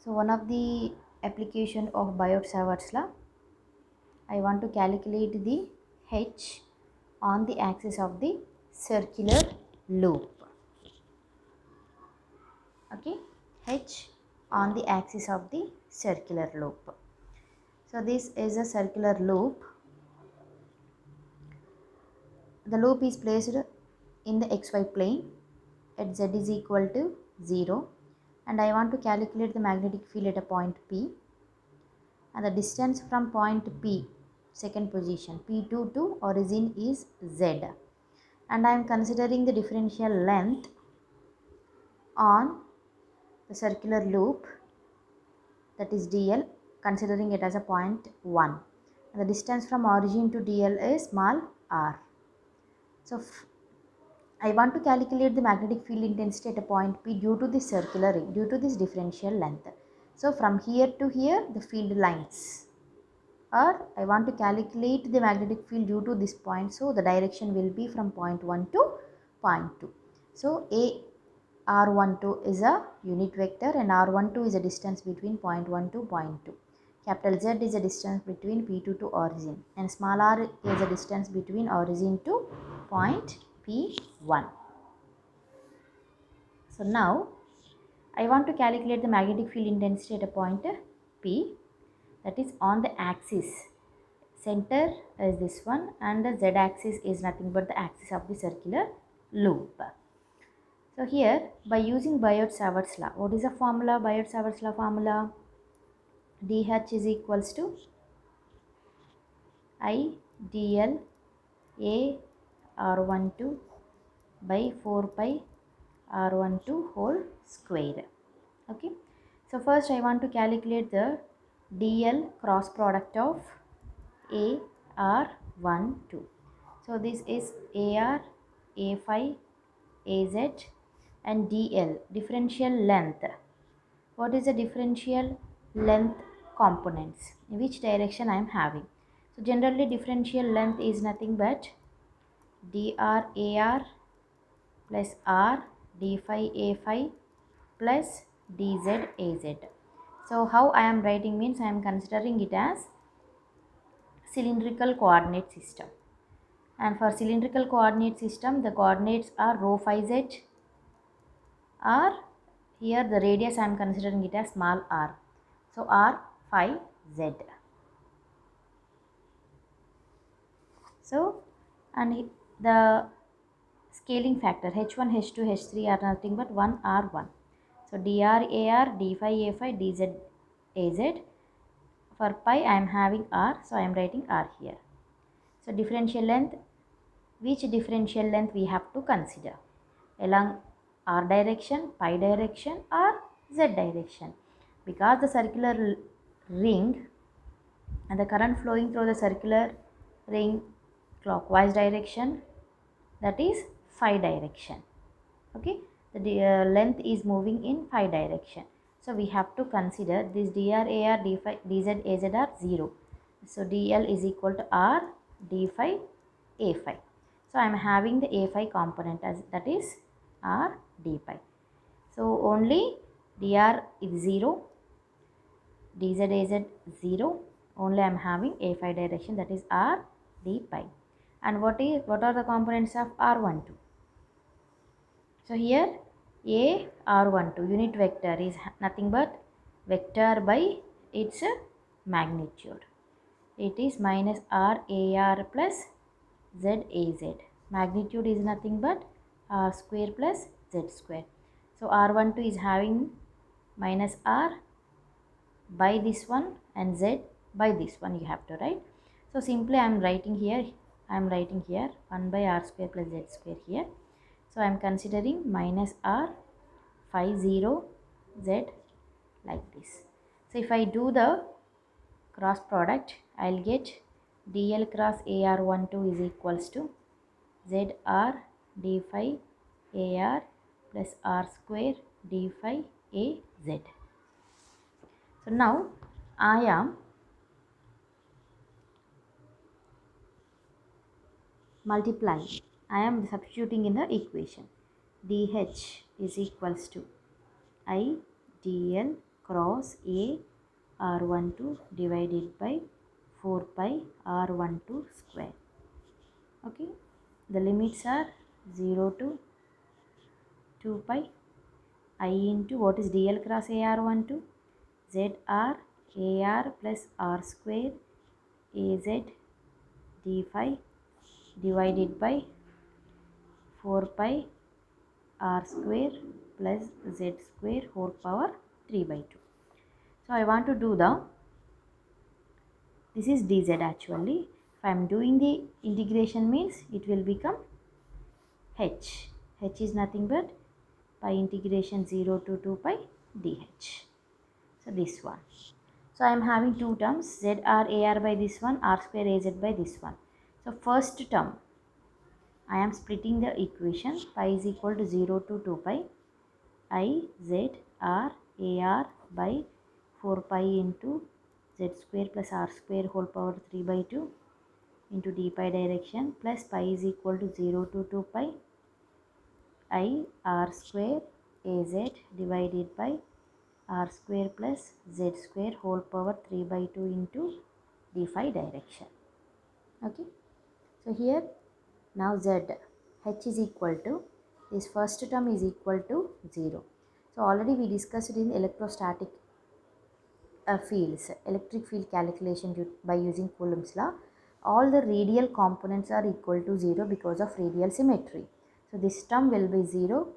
So one of the application of Biot-Savart's law, I want to calculate the h on the axis of the circular loop. Okay, h on the axis of the circular loop. So this is a circular loop. The loop is placed in the xy plane at z is equal to 0, and I want to calculate the magnetic field at a point P, and the distance from point P, second position, P2 to origin is Z, and I am considering the differential length on the circular loop, that is dl, considering it as a point 1, and the distance from origin to dl is small r. So I want to calculate the magnetic field intensity at a point P due to this circular ring, due to this differential length. So from here to here the field lines, or I want to calculate the magnetic field due to this point, so the direction will be from point 1 to point 2. So a r12 is a unit vector and r12 is a distance between point 1 to point 2. Capital Z is a distance between P2 to origin, and small r is a distance between origin to point P1. So now I want to calculate the magnetic field intensity at a point P, that is on the axis. Center is this one, and the z axis is nothing but the axis of the circular loop. So here, by using Biot-Savart's law, what is the formula? Biot-Savart's law formula, dH is equals to I dl a r12 by 4 pi r12 whole square. Okay, so first I want to calculate the dl cross product of a r12. So this is ar, a5, az, and dl, differential length. What is the differential length components, in which direction I am having? So generally differential length is nothing but dr ar plus r d phi a phi plus dz az. So how I am writing means I am considering it as cylindrical coordinate system, and for cylindrical coordinate system the coordinates are rho phi z, or here the radius I am considering it as small r, so r phi z. So and the scaling factor h1 h2 h3 are nothing but 1 r1. So dr ar d phi a phi dz az. For pi I am having r, so I am writing r here. So differential length, which differential length we have to consider along r direction, pi direction, or z direction, because the circular ring and the current flowing through the circular ring clockwise direction, that is phi direction. Okay, the length is moving in phi direction, so we have to consider this dr ar d phi dz az are 0, so dl is equal to r d phi a phi. So I am having the a phi component as, that is r d phi. So only dr is 0, dz az 0, only I am having a phi direction, that is r d pi. And what are the components of r12? So here a r12 unit vector is nothing but vector by its magnitude. It is minus r ar plus z az. Magnitude is nothing but r square plus z square. So r12 is having minus r by this one and z by this one, you have to write. So simply I am writing here 1 by r square plus z square here. So I am considering minus r phi 0 z like this. So if I do the cross product, I will get dl cross ar12 is equals to zr d phi ar plus r square d phi az. So now I am multiplying, I am substituting in the equation. dH is equals to I dl cross A r12 divided by 4 pi r12 square. Okay, the limits are 0 to 2 pi I into what is dl cross ar12 zr ar plus r square az d phi divided by 4 pi r square plus z square whole power 3 by 2. So I want to do this is dz actually. If I am doing the integration means it will become h. H is nothing but pi integration 0 to 2 pi dh. So this one. So I am having two terms z r a r by this one, r square az by this one. So first term I am splitting the equation. Pi is equal to 0 to 2 pi I z r a r by 4 pi into z square plus r square whole power 3 by 2 into d pi direction plus pi is equal to 0 to 2 pi I r square az divided by r square plus z square whole power 3 by 2 into d phi direction. Okay, so here now z h is equal to this first term is equal to 0. So already we discussed in electrostatic fields, electric field calculation by using Coulomb's law. All the radial components are equal to 0 because of radial symmetry. So this term will be 0.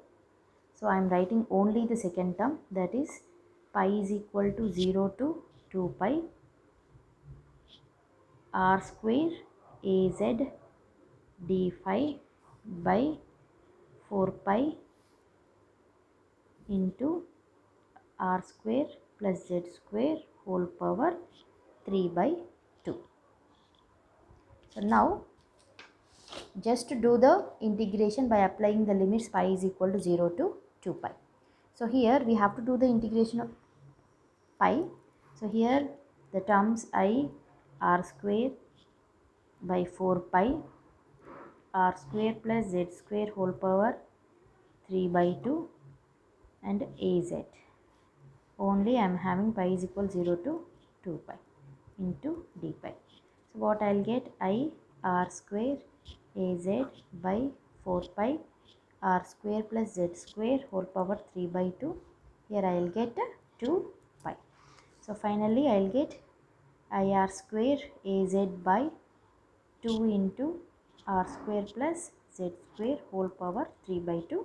So I am writing only the second term, that is pi is equal to 0 to 2 pi r square az d phi by 4 pi into r square plus z square whole power 3 by 2. So now just to do the integration by applying the limits pi is equal to 0 to 2 pi. So here we have to do the integration of pi. So here the terms I r square by 4 pi r square plus z square whole power 3 by 2 and az. Only I am having pi is equal 0 to 2 pi into d pi. So what I will get I r square az by 4 pi r square plus z square whole power 3 by 2. Here I will get 2 pi. So finally I will get I r square az by 2 into r square plus z square whole power 3 by 2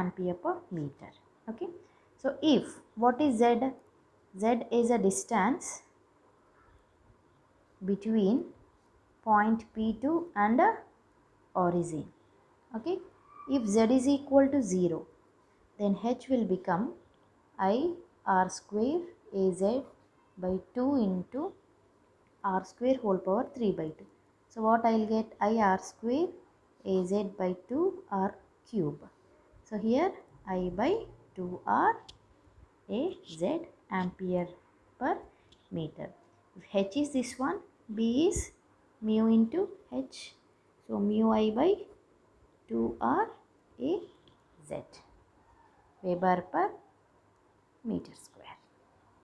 ampere per meter. Okay. So if what is z? Z is a distance between point P2 and origin. Okay. If z is equal to 0, then h will become I r square az by 2 into r square whole power 3 by 2. So what I will get I r square az by 2 r cube. So here I by 2 r a z ampere per meter. If h is this one, b is mu into h. So mu I by 2 r a z Weber per meter square.